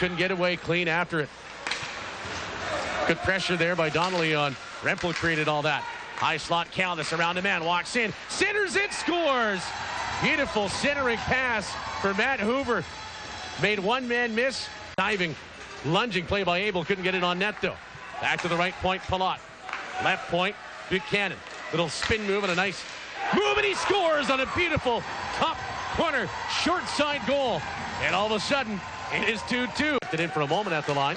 couldn't get away clean after it. Good pressure there by Donnelly on Rempel, created all that. High slot, Caldas around the man, walks in, centers it, scores! Beautiful centering pass for Matt Hoover. Made one man miss. Diving, lunging play by Abel, couldn't get it on net though. Back to the right point, Palat. Left point, Buchanan. Little spin move and a nice move, and he scores on a beautiful top corner, short side goal. And all of a sudden, it is 2-2. It in for a moment at the line.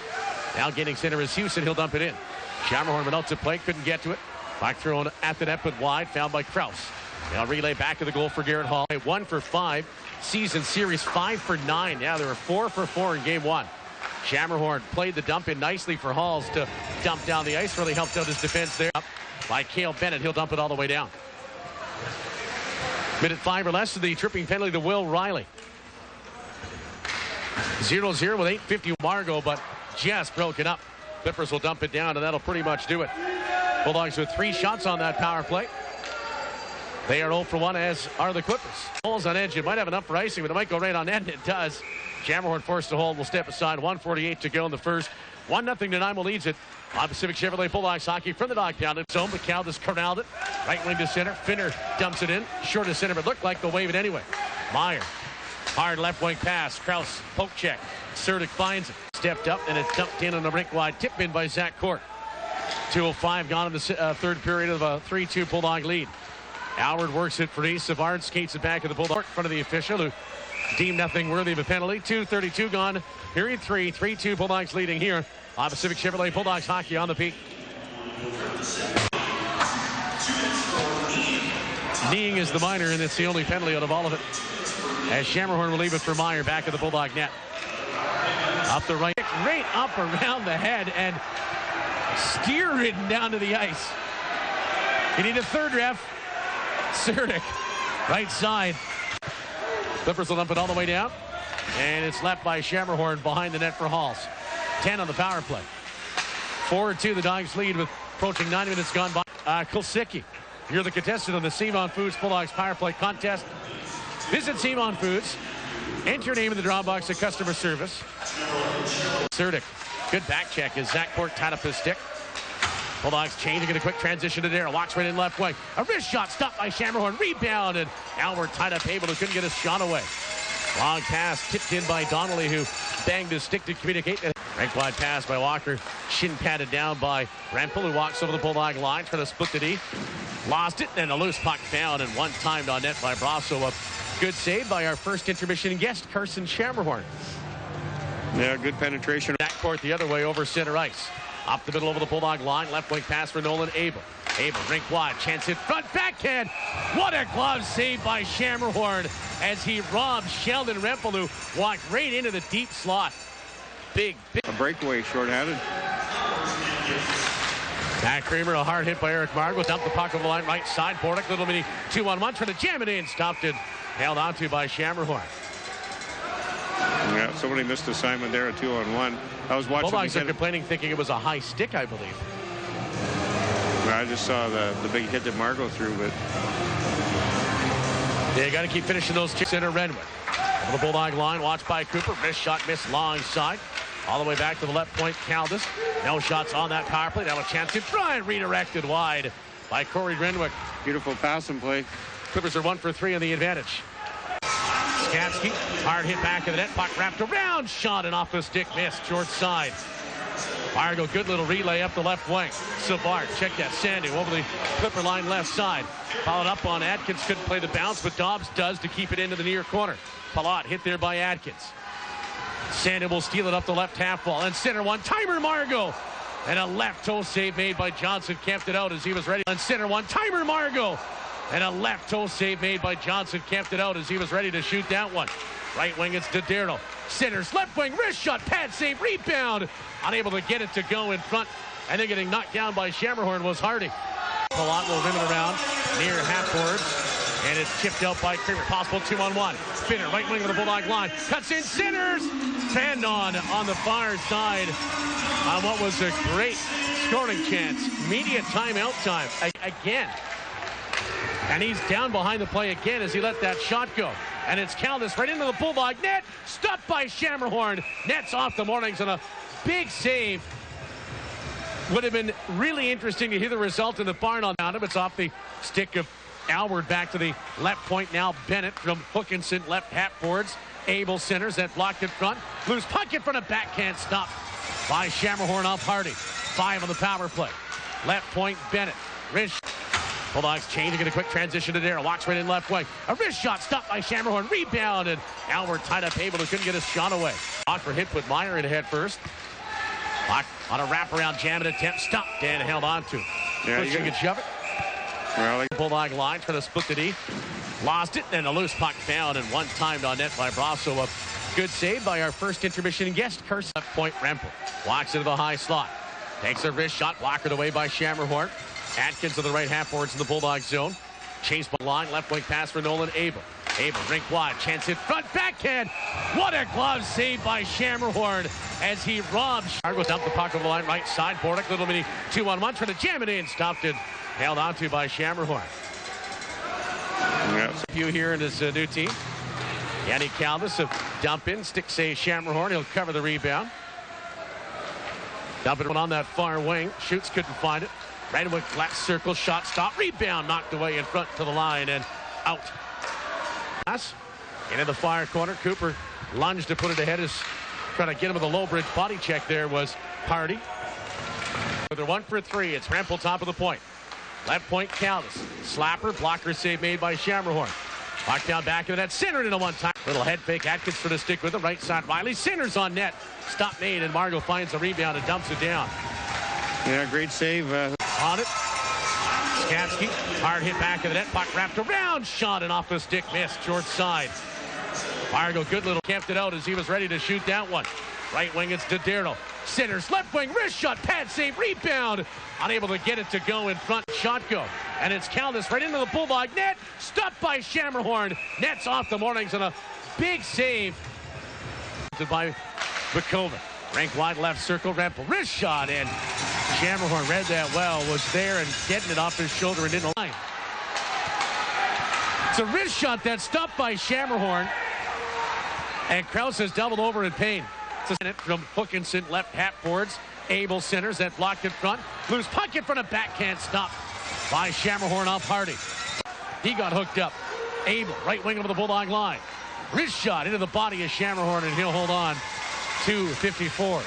Now getting center is Houston. He'll dump it in. Schamerhorn went out to play, couldn't get to it. Back thrown at the net, but wide, found by Krause. Now relay back to the goal for Garrett Hall. 1 for 5. Season series 5 for 9. Yeah, there were 4 for 4 in game 1. Schamerhorn played the dump in nicely for Halls to dump down the ice. Really helped out his defense there. By Cale Bennett, he'll dump it all the way down. Minute 5 or less of the tripping penalty to Will Riley. 0-0 with 8:50 Margot, but just broken up. Clippers will dump it down, and that'll pretty much do it. Bulldogs with 3 shots on that power play. They are 0 for 1, as are the Clippers. Holes on edge. It might have enough for icing, but it might go right on net, and it does. Schamerhorn forced to hold. Will step aside. 1:48 to go in the first. 1-0 Nanaimo leads it. On Pacific Chevrolet Bulldogs hockey from the dog pound. It's home, but Caldas corralled it. Right wing to center. Finner dumps it in. Short of center, but looked like they'll wave it anyway. Meyer. Hard left wing pass. Krause poke check. Surdick finds it. Stepped up, and it's dumped in on the rink wide. Tip in by Zach Court. 2:05 gone in the third period of a 3-2 Bulldog lead. Howard works it for East. Savard skates it back at the Bulldog in front of the official, who deemed nothing worthy of a penalty. 2:32 gone. Period 3. 3-2 Bulldogs leading here on Pacific Chevrolet Bulldogs hockey on the peak. Kneeing is the minor, and it's the only penalty out of all of it. As Schamerhorn will leave it for Meyer back at the Bulldog net. Up the right up around the head and steer-ridden down to the ice. You need a third ref. Surdick, right side. Clippers will dump it all the way down. And it's left by Schamerhorn behind the net for Halls. 10 on the power play. 4-2, the Dogs lead with approaching 9 minutes gone by. Kulsicki, you're the contestant on the Simon Foods Bulldogs power play contest. Visit Simon Foods. Enter your name in the draw box at customer service. Surdick, good back check as Zach Court tied up his stick. Bulldogs changing in a quick transition to Darrell. Walks right in left wing. A wrist shot stopped by Schamerhorn. Rebound, and Albert tied up Abel, who couldn't get his shot away. Long pass tipped in by Donnelly, who banged his stick to communicate. Rank wide pass by Walker. Shin patted down by Rempel, who walks over the Bulldog line, trying to split the D. Lost it, and a loose puck found, and one timed on net by Brasso. A good save by our first intermission guest, Carson Schamerhorn. Yeah, good penetration. Backcourt the other way over center ice. Up the middle over the Bulldog line. Left wing pass for Nolan Abel. Abel, rink wide. Chance in front. Backhand. What a glove save by Schamerhorn as he robbed Sheldon Rempel, who walked right into the deep slot. Big. A breakaway short-handed. Matt Kramer, a hard hit by Eric Margo. Dumped the puck over the line. Right side. Bordick, little mini 2-on-1. Trying to jam it in. Stopped it. Held onto by Schamerhorn. Yeah, somebody missed assignment there, a 2-on-1. I was watching. Bulldogs are complaining, thinking it was a high stick, I believe. I just saw the big hit that Margo threw, but they got to keep finishing those kicks. Center Renwick. Over the Bulldog line, watched by Cooper. Missed shot, missed long side. All the way back to the left point, Caldas. No shots on that power play. Now a chance to try and redirected wide by Corey Renwick. Beautiful pass and play. Clippers are 1 for 3 on the advantage. Skansky, hard hit back of the net. Puck wrapped around, shot and off the stick, missed, short side. Margo, good little relay up the left wing. Savard, check that, Sandu over the Clipper line left side. Followed up on Atkins, couldn't play the bounce, but Dobbs does to keep it into the near corner. Palat hit there by Atkins. Sandu will steal it up the left half wall, and center one, timer Margo. And a left toe save made by Johnson, camped it out as he was ready. And center one, timer Margo. And a left toe save made by Johnson, camped it out as he was ready to shoot that one. Right wing, it's Dodero. Centers, left wing, wrist shot, pad save, rebound. Unable to get it to go in front. And then getting knocked down by Schamerhorn was Hardy. Palat will rim it around near half boards. And it's chipped out by Kramer. Possible 2-on-1. Finner, right wing of the Bulldog line. Cuts in, centers. Fandon on the far side on what was a great scoring chance. Immediate timeout time again. And he's down behind the play again as he let that shot go. and it's Caldas right into the Bulldog net. Stopped by Schamerhorn. Nets off the Mornings, and a big save. Would have been really interesting to hear the result in the barn on him. It's off the stick of Alward back to the left point. Now Bennett from Hookinson left half boards. Abel centers that blocked in front. Loose puck in front of backhand stop by Schamerhorn off Hardy. 5 on the power play. Left point Bennett. Wrist. Bulldogs changing in a quick transition to Darrell. Walks right in left wing. A wrist shot stopped by Schamerhorn. Rebound, and Alward tied up Abel, who couldn't get his shot away. Awkward hit put Meyer in head first. Lock on a wraparound jamming attempt. Stopped and held on to. Yeah, you can shove it. Well, Bulldog line trying to split the D. Lost it, and a loose puck found and one timed on net by Brasso. A good save by our first intermission guest, Carson. Left point Rempel. Walks into the high slot. Takes a wrist shot, blocked away by Schamerhorn. Atkins to the right half boards in the Bulldog zone. Chase by line, left wing pass for Nolan Abel. Abel, rink wide, chance in front, backhand. What a glove save by Schamerhorn as he robs. Chicago dumped the puck over the line, right side. Bordick, little mini 2-on-1, trying to jam it in. Stopped it, held onto by Schamerhorn. yeah. A few here in his new team. Yanni Caldas, a dump in, stick save Schamerhorn. He'll cover the rebound. Dump it on that far wing. Shoots, couldn't find it. Right away, left circle, shot stop, rebound, knocked away in front to the line and out. Pass into the far corner. Cooper lunged to put it ahead. Is trying to get him with a low bridge body check. There was Hardy. They're 1 for 3. It's Rempel top of the point. Left point Caldas. Slapper, blocker save made by Schamerhorn. Locked down back of that, centered into one time. Little head fake. Atkins for the stick with the right side. Riley centers on net. Stop made, and Margot finds the rebound and dumps it down. Yeah, great save. On it. Skansky, hard hit back of the net. Puck wrapped around, shot and off the stick, missed, short side. Margot, good little camped it out as he was ready to shoot that one. Right wing, it's Dodero. Centers, left wing, wrist shot, pad save, rebound. Unable to get it to go in front. Shot go. And it's Caldas right into the Bulldog net. Stopped by Schamerhorn. Nets off the Mornings, and a big save by Bukova. Rank wide left circle, Rempel. Wrist shot, and Schamerhorn read that well, was there and getting it off his shoulder and didn't line. It's a wrist shot that's stopped by Schamerhorn, and Krause has doubled over in pain. It's a from Hookinson, left half boards. Abel centers that blocked in front. Loose puck in front of backhand stop by Schamerhorn off Hardy. He got hooked up. Abel, right wing of the Bulldog line. Wrist shot into the body of Schamerhorn, and he'll hold on to 54.